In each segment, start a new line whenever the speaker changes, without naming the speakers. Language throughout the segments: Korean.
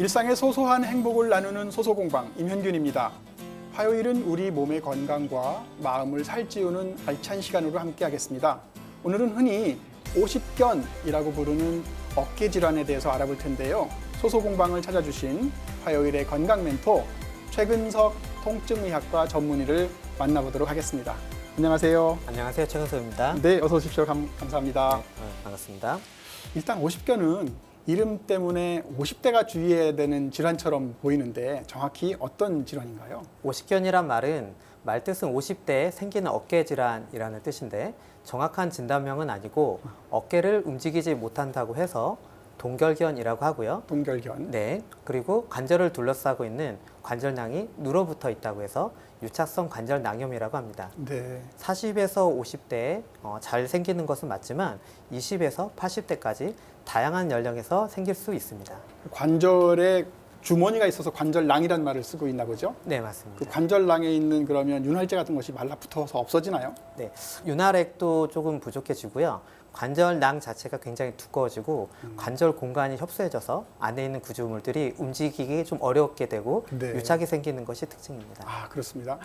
일상의 소소한 행복을 나누는 소소공방 임현균입니다. 화요일은 우리 몸의 건강과 마음을 살찌우는 알찬 시간으로 함께하겠습니다. 오늘은 흔히 오십견이라고 부르는 어깨 질환에 대해서 알아볼 텐데요. 소소공방을 찾아주신 화요일의 건강 멘토 최근석 통증의학과 전문의를 만나보도록 하겠습니다. 안녕하세요.
안녕하세요. 최근석입니다.
네, 어서 오십시오. 감사합니다.
반갑습니다.
일단 오십견은 이름 때문에 50대가 주의해야 되는 질환처럼 보이는데 정확히 어떤 질환인가요?
오십견이란 말은 말뜻은 50대에 생기는 어깨 질환이라는 뜻인데 정확한 진단명은 아니고 어깨를 움직이지 못한다고 해서 동결견이라고 하고요.
동결견.
네. 그리고 관절을 둘러싸고 있는 관절낭이 눌어붙어 있다고 해서 유착성 관절낭염이라고 합니다.
네.
40에서 50대에 잘 생기는 것은 맞지만 20에서 80대까지 다양한 연령에서 생길 수 있습니다.
관절에 주머니가 있어서 관절낭이라는 말을 쓰고 있나 보죠?
네, 맞습니다.
그 관절낭에 있는 그러면 윤활제 같은 것이 말라붙어서 없어지나요?
네, 윤활액도 조금 부족해지고요. 관절낭 자체가 굉장히 두꺼워지고 관절 공간이 협소해져서 안에 있는 구조물들이 움직이기 좀 어렵게 되고
네.
유착이 생기는 것이 특징입니다.
아, 그렇습니다.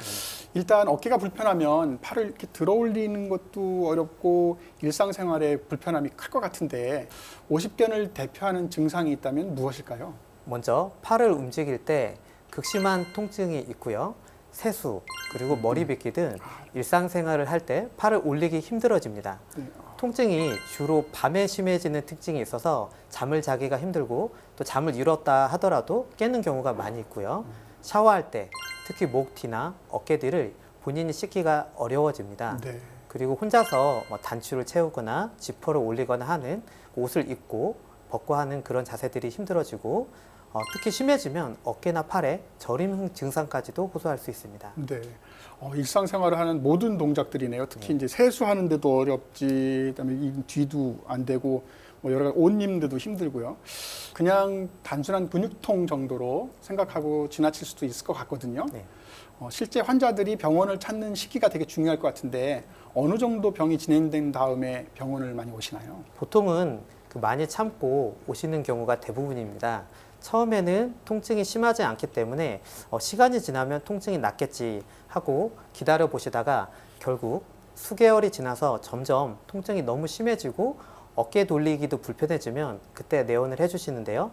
일단 어깨가 불편하면 팔을 이렇게 들어 올리는 것도 어렵고 일상생활에 불편함이 클 것 같은데 오십견을 대표하는 증상이 있다면 무엇일까요?
먼저 팔을 움직일 때 극심한 통증이 있고요. 세수, 그리고 머리 빗기 등 일상생활을 할 때 팔을 올리기 힘들어집니다.
네.
통증이 주로 밤에 심해지는 특징이 있어서 잠을 자기가 힘들고 또 잠을 이뤘다 하더라도 깨는 경우가 많이 있고요. 샤워할 때 특히 목 뒤나 어깨 뒤를 본인이 씻기가 어려워집니다.
네.
그리고 혼자서 단추를 채우거나 지퍼를 올리거나 하는 옷을 입고 벗고 하는 그런 자세들이 힘들어지고 특히 심해지면 어깨나 팔에 저림 증상까지도 호소할 수 있습니다.
네. 일상생활을 하는 모든 동작들이네요. 특히
네.
이제 세수하는데도 어렵지, 그다음에 이 뒤도 안 되고, 뭐 여러 가지 옷 입는데도 힘들고요. 그냥 단순한 근육통 정도로 생각하고 지나칠 수도 있을 것 같거든요.
네.
실제 환자들이 병원을 찾는 시기가 되게 중요할 것 같은데 어느 정도 병이 진행된 다음에 병원을 많이 오시나요?
보통은 많이 참고 오시는 경우가 대부분입니다. 처음에는 통증이 심하지 않기 때문에 시간이 지나면 통증이 낫겠지 하고 기다려 보시다가 결국 수개월이 지나서 점점 통증이 너무 심해지고 어깨 돌리기도 불편해지면 그때 내원을 해주시는데요.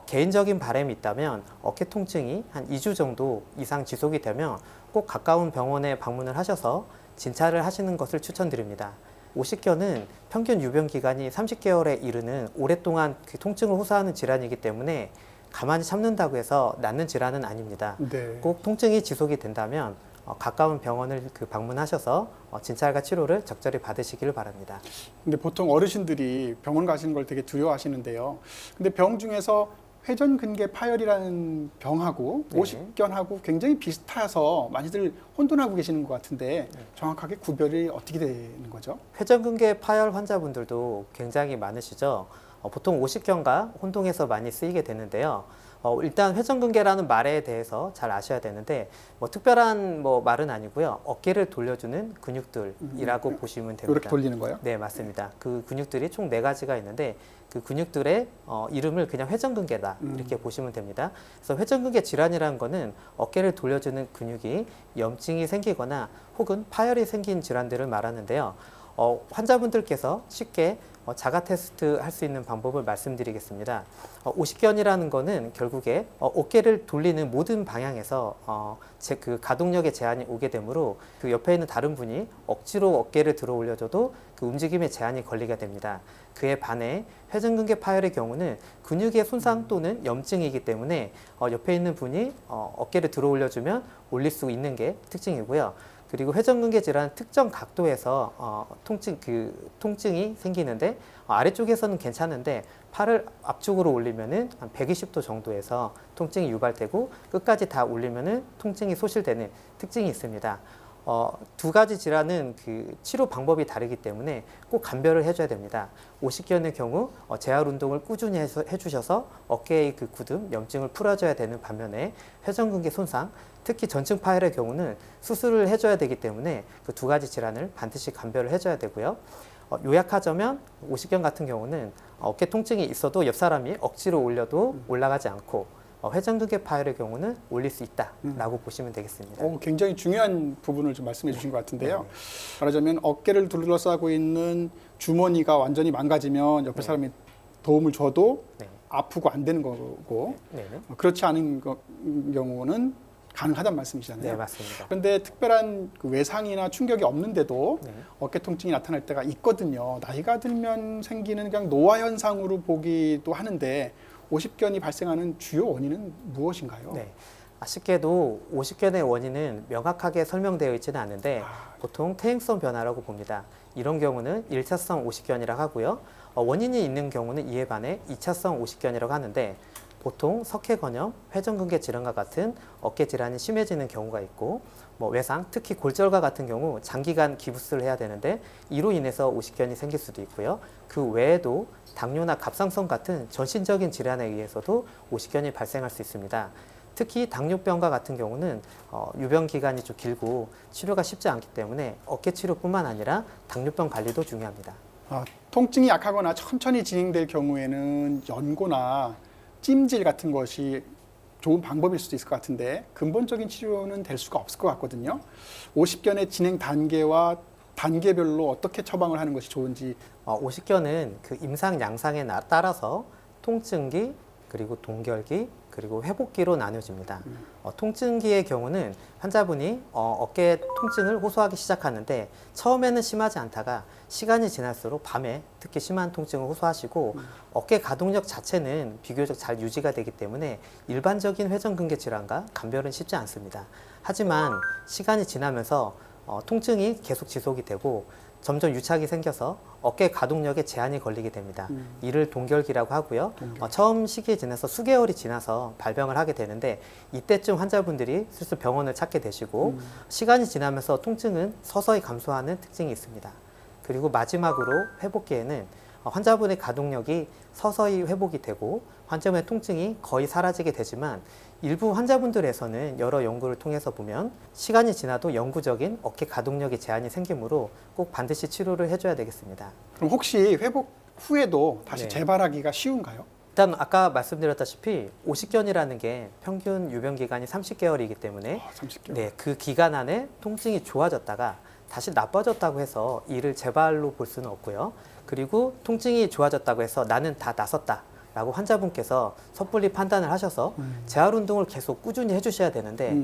개인적인 바람이 있다면 어깨 통증이 한 2주 정도 이상 지속이 되면 꼭 가까운 병원에 방문을 하셔서 진찰을 하시는 것을 추천드립니다. 오십견은 평균 유병 기간이 30개월에 이르는 오랫동안 그 통증을 호소하는 질환이기 때문에 가만히 참는다고 해서 낫는 질환은 아닙니다.
네.
꼭 통증이 지속이 된다면 가까운 병원을 방문하셔서 진찰과 치료를 적절히 받으시기를 바랍니다.
근데 보통 어르신들이 병원 가시는 걸 되게 두려워하시는데요. 근데 병 중에서 회전근개 파열이라는 병하고
네.
오십견하고 굉장히 비슷해서 많이들 혼돈하고 계시는 것 같은데 정확하게 구별이 어떻게 되는 거죠?
회전근개 파열 환자분들도 굉장히 많으시죠. 보통 오십견과 혼동해서 많이 쓰이게 되는데요. 일단 회전근개라는 말에 대해서 잘 아셔야 되는데 특별한 말은 아니고요. 어깨를 돌려주는 근육들이라고 보시면 됩니다.
이렇게 돌리는 거예요?
네, 맞습니다. 그 근육들이 총 4가지가 있는데 그 근육들의 이름을 그냥 회전근개다 이렇게 보시면 됩니다. 그래서 회전근개 질환이라는 거는 어깨를 돌려주는 근육이 염증이 생기거나 혹은 파열이 생긴 질환들을 말하는데요. 환자분들께서 쉽게 자가 테스트 할 수 있는 방법을 말씀드리겠습니다. 오십견이라는 거는 결국에 어깨를 돌리는 모든 방향에서 그 가동력의 제한이 오게 되므로 그 옆에 있는 다른 분이 억지로 어깨를 들어 올려줘도 그 움직임에 제한이 걸리게 됩니다. 그에 반해 회전근개 파열의 경우는 근육의 손상 또는 염증이기 때문에 옆에 있는 분이 어깨를 들어 올려주면 올릴 수 있는 게 특징이고요. 그리고 회전근개 질환은 특정 각도에서 통증이 생기는데 아래쪽에서는 괜찮은데 팔을 앞쪽으로 올리면은 한 120도 정도에서 통증이 유발되고 끝까지 다 올리면은 통증이 소실되는 특징이 있습니다. 2가지 질환은 그 치료 방법이 다르기 때문에 꼭 감별을 해줘야 됩니다. 오십견의 경우 재활 운동을 꾸준히 해주셔서 어깨의 그 굳음, 염증을 풀어줘야 되는 반면에 회전근개 손상, 특히 전층 파열의 경우는 수술을 해줘야 되기 때문에 그 2가지 질환을 반드시 감별을 해줘야 되고요. 요약하자면 오십견 같은 경우는 어깨 통증이 있어도 옆 사람이 억지로 올려도 올라가지 않고 회전근개 파열의 경우는 올릴 수 있다라고 보시면 되겠습니다.
굉장히 중요한 부분을 좀 말씀해 주신 것 같은데요. 말하자면 어깨를 둘러싸고 있는 주머니가 완전히 망가지면 옆에 사람이 도움을 줘도
네.
아프고 안 되는 거고
네네.
그렇지 않은 경우는 가능하단 말씀이시잖아요.
네, 맞습니다.
그런데 특별한 그 외상이나 충격이 없는데도
네.
어깨 통증이 나타날 때가 있거든요. 나이가 들면 생기는 그냥 노화 현상으로 보기도 하는데 오십견이 발생하는 주요 원인은 무엇인가요?
네. 아쉽게도 오십견의 원인은 명확하게 설명되어 있지는 않은데 보통 퇴행성 변화라고 봅니다. 이런 경우는 1차성 오십견이라고 하고요. 원인이 있는 경우는 이에 반해 2차성 오십견이라고 하는데 보통 석회건염, 회전근개 질환과 같은 어깨 질환이 심해지는 경우가 있고 외상, 특히 골절과 같은 경우 장기간 기부스를 해야 되는데 이로 인해서 오십견이 생길 수도 있고요. 그 외에도 당뇨나 갑상선 같은 전신적인 질환에 의해서도 오십견이 발생할 수 있습니다. 특히 당뇨병과 같은 경우는 유병 기간이 좀 길고 치료가 쉽지 않기 때문에 어깨 치료뿐만 아니라 당뇨병 관리도 중요합니다.
통증이 약하거나 천천히 진행될 경우에는 연고나 찜질 같은 것이 좋은 방법일 수도 있을 것 같은데 근본적인 치료는 될 수가 없을 것 같거든요. 오십견의 진행 단계와 단계별로 어떻게 처방을 하는 것이 좋은지.
오십견은 그 임상 양상에 따라서 통증기, 그리고 동결기, 그리고 회복기로 나뉘어집니다. 통증기의 경우는 환자분이 어깨 통증을 호소하기 시작하는데 처음에는 심하지 않다가 시간이 지날수록 밤에 특히 심한 통증을 호소하시고 어깨 가동력 자체는 비교적 잘 유지가 되기 때문에 일반적인 회전근개 질환과 감별은 쉽지 않습니다. 하지만 시간이 지나면서 통증이 계속 지속이 되고 점점 유착이 생겨서 어깨 가동력에 제한이 걸리게 됩니다. 이를 동결기라고 하고요. 처음 시기에 지나서 수개월이 지나서 발병을 하게 되는데 이때쯤 환자분들이 슬슬 병원을 찾게 되시고 시간이 지나면서 통증은 서서히 감소하는 특징이 있습니다. 그리고 마지막으로 회복기에는 환자분의 가동력이 서서히 회복이 되고 환자분의 통증이 거의 사라지게 되지만 일부 환자분들에서는 여러 연구를 통해서 보면 시간이 지나도 영구적인 어깨 가동력에 제한이 생기므로 꼭 반드시 치료를 해줘야 되겠습니다.
그럼 혹시 회복 후에도 다시
네.
재발하기가 쉬운가요?
일단 아까 말씀드렸다시피 오십견이라는 게 평균 유병 기간이 30개월이기 때문에
30개월.
네, 그 기간 안에 통증이 좋아졌다가 다시 나빠졌다고 해서 이를 재발로 볼 수는 없고요. 그리고 통증이 좋아졌다고 해서 나는 다 나섰다 라고 환자분께서 섣불리 판단을 하셔서 재활 운동을 계속 꾸준히 해주셔야 되는데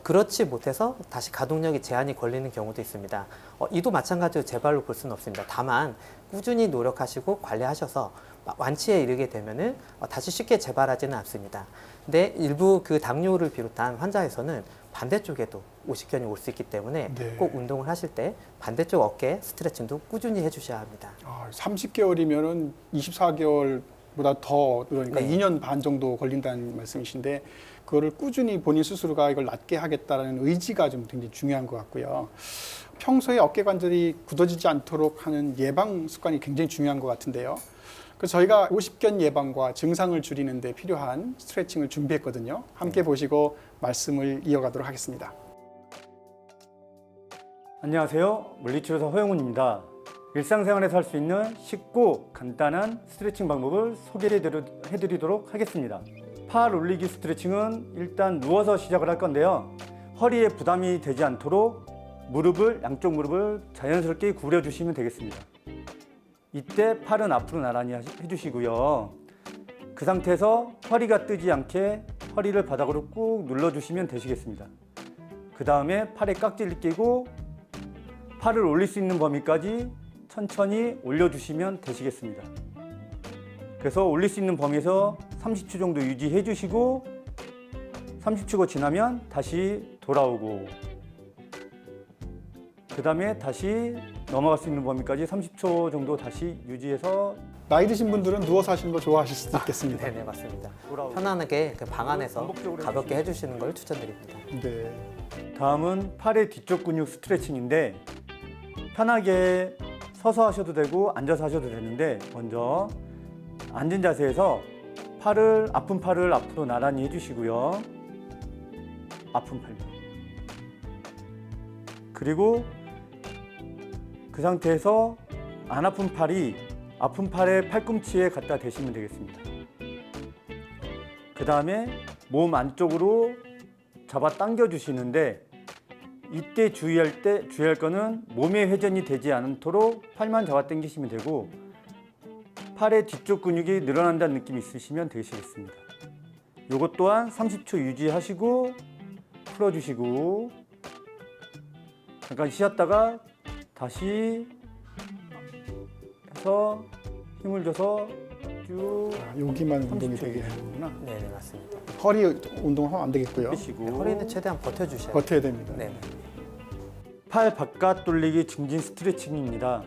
그렇지 못해서 다시 가동력에 제한이 걸리는 경우도 있습니다. 이도 마찬가지로 재발로 볼 수는 없습니다. 다만 꾸준히 노력하시고 관리하셔서 완치에 이르게 되면은 다시 쉽게 재발하지는 않습니다. 근데 일부 그 당뇨를 비롯한 환자에서는 반대쪽에도 오십견이 올 수 있기 때문에
네.
꼭 운동을 하실 때 반대쪽 어깨 스트레칭도 꾸준히 해주셔야 합니다.
30개월이면은 24개월보다 더 그러니까
네.
2년 반 정도 걸린다는 말씀이신데 그거를 꾸준히 본인 스스로가 이걸 낫게 하겠다라는 의지가 좀 굉장히 중요한 것 같고요. 평소에 어깨 관절이 굳어지지 않도록 하는 예방 습관이 굉장히 중요한 것 같은데요. 그래서 저희가 오십견 예방과 증상을 줄이는 데 필요한 스트레칭을 준비했거든요. 함께 보시고 말씀을 이어가도록 하겠습니다.
안녕하세요. 물리치료사 허영훈입니다. 일상생활에서 할 수 있는 쉽고 간단한 스트레칭 방법을 소개를 해드리도록 하겠습니다. 팔 올리기 스트레칭은 일단 누워서 시작을 할 건데요. 허리에 부담이 되지 않도록 양쪽 무릎을 자연스럽게 구부려주시면 되겠습니다. 이때 팔은 앞으로 나란히 해주시고요. 그 상태에서 허리가 뜨지 않게 허리를 바닥으로 꾹 눌러주시면 되시겠습니다. 그 다음에 팔에 깍지를 끼고 팔을 올릴 수 있는 범위까지 천천히 올려주시면 되시겠습니다. 그래서 올릴 수 있는 범위에서 30초 정도 유지해 주시고 30초가 지나면 다시 돌아오고 그 다음에 다시 넘어갈 수 있는 범위까지 30초 정도 다시 유지해서
나이 드신 분들은 누워서 하시는 거 좋아하실 수도 있겠습니다.
네네, 맞습니다.
돌아오고
편안하게 그 방 안에서
반복적으로
가볍게 해주시는 걸 추천드립니다.
네.
다음은 팔의 뒤쪽 근육 스트레칭인데 편하게 서서 하셔도 되고 앉아서 하셔도 되는데 먼저 앉은 자세에서 아픈 팔을 앞으로 나란히 해주시고요. 아픈 팔. 그리고 그 상태에서 안 아픈 팔이 아픈 팔의 팔꿈치에 갖다 대시면 되겠습니다. 그 다음에 몸 안쪽으로 잡아 당겨 주시는데 이때 주의할 거는 몸의 회전이 되지 않도록 팔만 잡아 당기시면 되고 팔의 뒤쪽 근육이 늘어난다는 느낌이 있으시면 되시겠습니다. 요것 또한 30초 유지하시고 풀어주시고 잠깐 쉬었다가 다시 해서 힘을 줘서 쭉
여기만 운동이
30초
되게 하는구나.
네, 네, 맞습니다.
허리 운동하면 안 되겠고요.
빼시고
허리는 최대한 버텨주셔야 돼요.
버텨야 됩니다.
네.
팔 바깥 돌리기 증진 스트레칭입니다.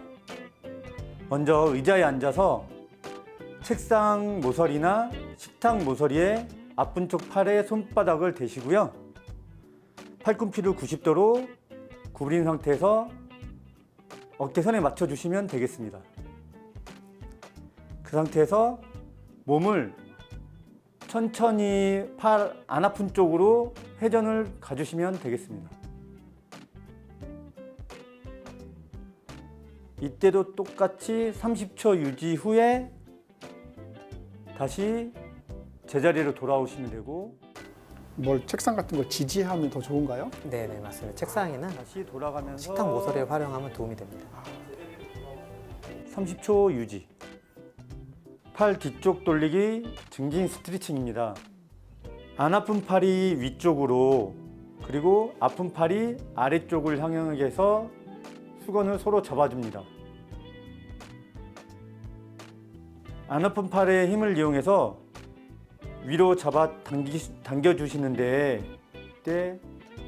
먼저 의자에 앉아서 책상 모서리나 식탁 모서리에 아픈 쪽 팔에 손바닥을 대시고요. 팔꿈치를 90도로 구부린 상태에서 어깨선에 맞춰주시면 되겠습니다. 그 상태에서 몸을 천천히 팔 안 아픈 쪽으로 회전을 가주시면 되겠습니다. 이때도 똑같이 30초 유지 후에 다시 제자리로 돌아오시면 되고
뭘 책상 같은 걸 지지하면 더 좋은가요?
네, 네, 맞습니다. 책상에는
다시 돌아가면서
식탁 모서리를 활용하면 도움이 됩니다.
30초 유지. 팔 뒤쪽 돌리기 증진 스트레칭입니다. 안 아픈 팔이 위쪽으로 그리고 아픈 팔이 아래쪽을 향하게 해서 수건을 서로 잡아줍니다. 안 아픈 팔의 힘을 이용해서 위로 잡아 당겨주시는데 이때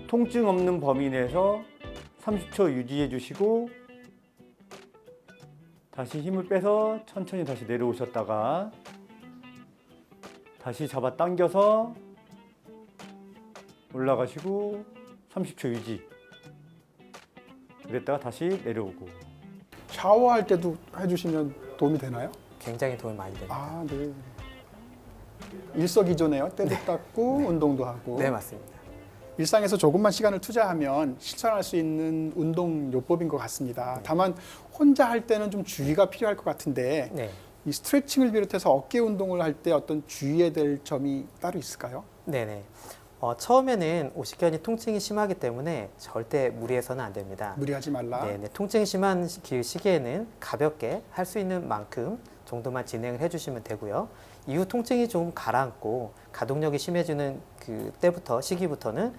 통증 없는 범위 내에서 30초 유지해 주시고 다시 힘을 빼서 천천히 다시 내려오셨다가 다시 잡아 당겨서 올라가시고 30초 유지. 그랬다가 다시 내려오고.
샤워할 때도 해주시면 도움이 되나요?
굉장히 도움이 많이 됩니다.
아, 네. 일석이조네요. 때도 닦고 운동도 하고.
네, 맞습니다.
일상에서 조금만 시간을 투자하면 실천할 수 있는 운동 요법인 것 같습니다. 다만 혼자 할 때는 좀 주의가 필요할 것 같은데
네.
이 스트레칭을 비롯해서 어깨 운동을 할 때 어떤 주의해야 될 점이 따로 있을까요?
네네. 처음에는 오십견이 통증이 심하기 때문에 절대 무리해서는 안 됩니다.
무리하지 말라.
네네. 통증이 심한 시기에는 가볍게 할 수 있는 만큼 정도만 진행을 해주시면 되고요. 이후 통증이 좀 가라앉고 가동력이 심해지는 시기부터는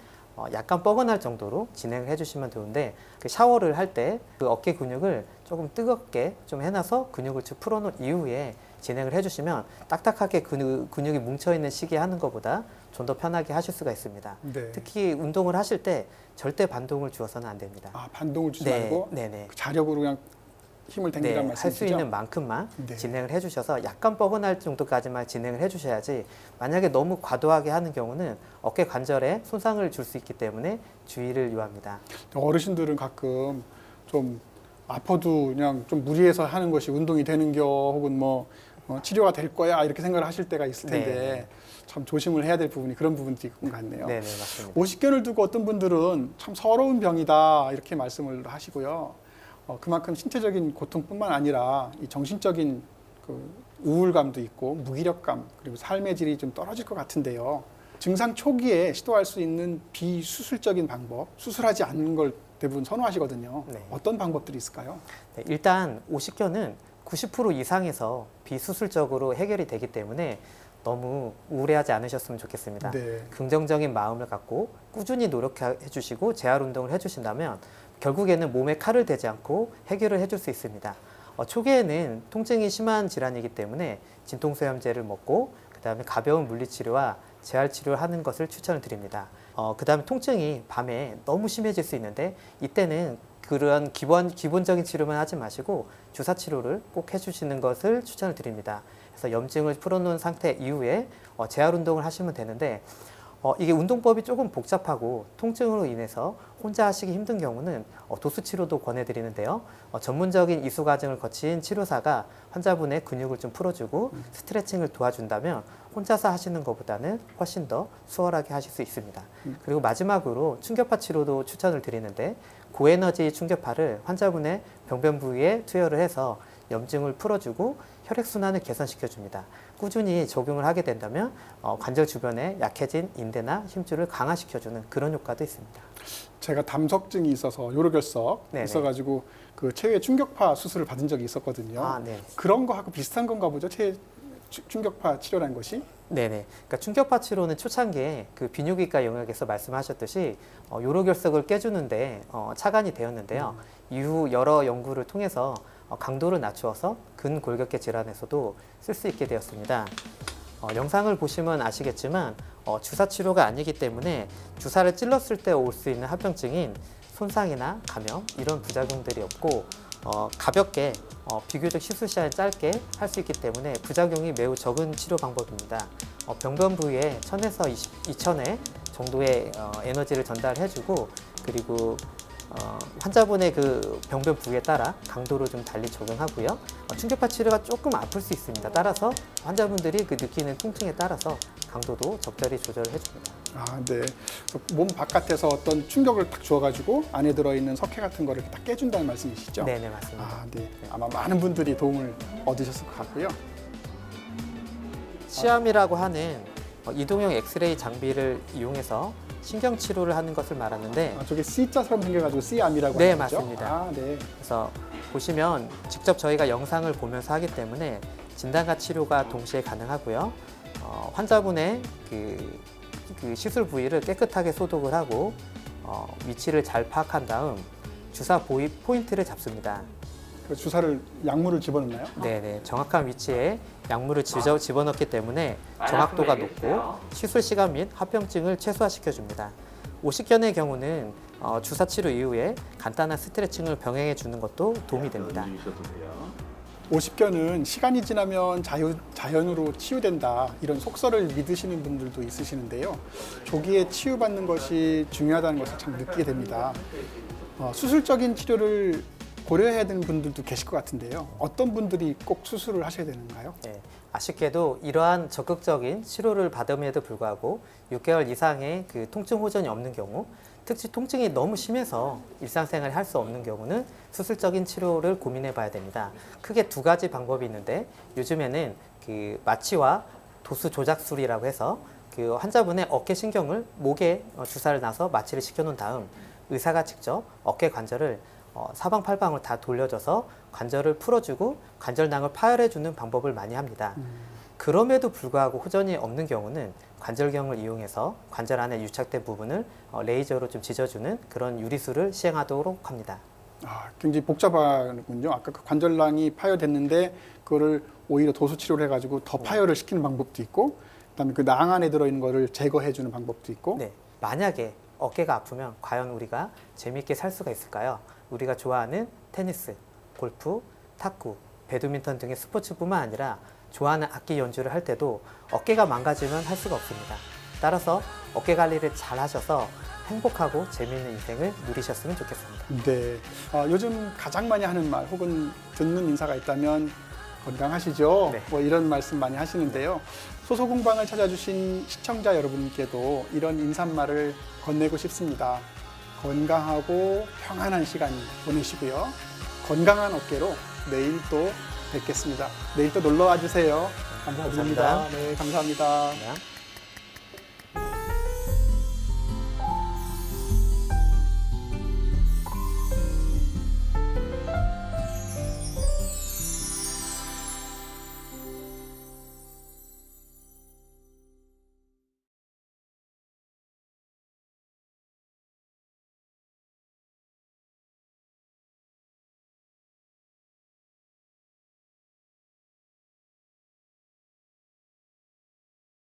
약간 뻐근할 정도로 진행을 해주시면 되는데 그 샤워를 할 때 그 어깨 근육을 조금 뜨겁게 좀 해놔서 근육을 쭉 풀어놓은 이후에 진행을 해주시면 딱딱하게 근육이 뭉쳐있는 시기에 하는 것보다 좀 더 편하게 하실 수가 있습니다.
네.
특히 운동을 하실 때 절대 반동을 주어서는 안 됩니다.
아, 반동을 주지
네,
말고
네네.
그 자력으로 그냥 힘을 당기란
네, 할 수
말씀이시죠?
있는 만큼만
네.
진행을 해주셔서 약간 뻐근할 정도까지만 진행을 해주셔야지 만약에 너무 과도하게 하는 경우는 어깨 관절에 손상을 줄 수 있기 때문에 주의를 요합니다.
어르신들은 가끔 좀 아파도 그냥 좀 무리해서 하는 것이 운동이 되는겨 혹은 치료가 될 거야 이렇게 생각을 하실 때가 있을 텐데
네.
참 조심을 해야 될 부분이 그런 부분도 있는 것 같네요.
네네, 맞습니다.
오십견을 두고 어떤 분들은 참 서러운 병이다 이렇게 말씀을 하시고요. 그만큼 신체적인 고통뿐만 아니라 이 정신적인 그 우울감도 있고 무기력감 그리고 삶의 질이 좀 떨어질 것 같은데요. 증상 초기에 시도할 수 있는 비수술적인 방법, 수술하지 않는 걸 대부분 선호하시거든요.
네.
어떤 방법들이 있을까요?
네, 일단 오십견은 90% 이상에서 비수술적으로 해결이 되기 때문에 너무 우울해하지 않으셨으면 좋겠습니다.
네.
긍정적인 마음을 갖고 꾸준히 노력해 주시고 재활 운동을 해주신다면 결국에는 몸에 칼을 대지 않고 해결을 해줄 수 있습니다. 초기에는 통증이 심한 질환이기 때문에 진통소염제를 먹고 그 다음에 가벼운 물리치료와 재활치료를 하는 것을 추천을 드립니다. 그 다음에 통증이 밤에 너무 심해질 수 있는데 이때는 그런 기본적인 치료만 하지 마시고 주사 치료를 꼭 해주시는 것을 추천을 드립니다. 그래서 염증을 풀어놓은 상태 이후에 재활 운동을 하시면 되는데 이게 운동법이 조금 복잡하고 통증으로 인해서 혼자 하시기 힘든 경우는 도수 치료도 권해드리는데요. 전문적인 이수 과정을 거친 치료사가 환자분의 근육을 좀 풀어주고 스트레칭을 도와준다면 혼자서 하시는 것보다는 훨씬 더 수월하게 하실 수 있습니다. 그리고 마지막으로 충격파 치료도 추천을 드리는데 고에너지 충격파를 환자분의 병변 부위에 투여를 해서 염증을 풀어주고 혈액순환을 개선시켜줍니다. 꾸준히 적용을 하게 된다면 관절 주변에 약해진 인대나 힘줄을 강화시켜주는 그런 효과도 있습니다.
제가 담석증이 있어서 요로결석
네네.
있어가지고 그 체외 충격파 수술을 받은 적이 있었거든요.
아, 네.
그런 거하고 비슷한 건가 보죠? 체외 충격파 치료라는 것이?
네네. 그러니까 충격파 치료는 초창기에 그 비뇨기과 영역에서 말씀하셨듯이 요로결석을 깨주는데 착안이 되었는데요. 이후 여러 연구를 통해서 강도를 낮추어서 근골격계 질환에서도 쓸 수 있게 되었습니다. 영상을 보시면 아시겠지만 주사 치료가 아니기 때문에 주사를 찔렀을 때 올 수 있는 합병증인 손상이나 감염 이런 부작용들이 없고 가볍게 비교적 시술 시간이 짧게 할 수 있기 때문에 부작용이 매우 적은 치료 방법입니다. 병변 부위에 1000에서 2000회 정도의 에너지를 전달해주고 그리고 환자분의 그 병변 부위에 따라 강도를 좀 달리 적용하고요. 충격파 치료가 조금 아플 수 있습니다. 따라서 환자분들이 그 느끼는 통증에 따라서 강도도 적절히 조절을 해줍니다.
아, 네. 몸 바깥에서 어떤 충격을 딱 주어가지고 안에 들어있는 석회 같은 거를 이렇게 딱 깨준다는 말씀이시죠?
네네 맞습니다.
아, 네. 아마 많은 분들이 도움을 얻으셨을 것 같고요.
시암이라고 하는 이동형 엑스레이 장비를 이용해서 신경 치료를 하는 것을 말하는데
아, 저게 C자처럼 생겨가지고 C암이라고
네,
하는 거죠?
맞습니다.
아, 네.
그래서 보시면 직접 저희가 영상을 보면서 하기 때문에 진단과 치료가 동시에 가능하고요. 환자분의 그 시술 부위를 깨끗하게 소독을 하고 위치를 잘 파악한 다음 주사 포인트를 잡습니다.
그 주사를 약물을 집어넣나요?
네네, 정확한 위치에 약물을 집어넣기 때문에 정확도가 높고 시술 시간 및 합병증을 최소화시켜줍니다. 50견의 경우는 주사 치료 이후에 간단한 스트레칭을 병행해 주는 것도 도움이 됩니다.
50견은 시간이 지나면 자연으로 치유된다 이런 속설을 믿으시는 분들도 있으시는데요. 조기에 치유받는 것이 중요하다는 것을 참 느끼게 됩니다. 수술적인 치료를 고려해야 되는 분들도 계실 것 같은데요. 어떤 분들이 꼭 수술을 하셔야 되는가요?
네, 아쉽게도 이러한 적극적인 치료를 받음에도 불구하고 6개월 이상의 그 통증 호전이 없는 경우, 특히 통증이 너무 심해서 일상생활을 할 수 없는 경우는 수술적인 치료를 고민해 봐야 됩니다. 크게 두 가지 방법이 있는데 요즘에는 그 마취와 도수 조작술이라고 해서 그 환자분의 어깨 신경을 목에 주사를 놔서 마취를 시켜놓은 다음 의사가 직접 어깨 관절을 사방팔방을 다 돌려줘서 관절을 풀어주고 관절낭을 파열해주는 방법을 많이 합니다. 그럼에도 불구하고 호전이 없는 경우는 관절경을 이용해서 관절 안에 유착된 부분을 레이저로 좀 지져주는 그런 유리술을 시행하도록 합니다.
아, 굉장히 복잡하군요. 아까 그 관절낭이 파열됐는데 그거를 오히려 도수 치료를 해가지고 더 파열을 시키는 방법도 있고, 그다음에 그 낭 안에 들어있는 거를 제거해주는 방법도 있고.
네, 만약에 어깨가 아프면 과연 우리가 재미있게 살 수가 있을까요? 우리가 좋아하는 테니스, 골프, 탁구, 배드민턴 등의 스포츠뿐만 아니라 좋아하는 악기 연주를 할 때도 어깨가 망가지면 할 수가 없습니다. 따라서 어깨 관리를 잘 하셔서 행복하고 재미있는 인생을 누리셨으면 좋겠습니다.
네. 요즘 가장 많이 하는 말 혹은 듣는 인사가 있다면 건강하시죠?
네.
뭐 이런 말씀 많이 하시는데요. 소소공방을 찾아주신 시청자 여러분께도 이런 인사말을 건네고 싶습니다. 건강하고 평안한 시간 보내시고요. 건강한 어깨로 내일 또 뵙겠습니다. 내일 또 놀러 와주세요. 감사드립니다.
감사합니다.
네, 감사합니다.
네.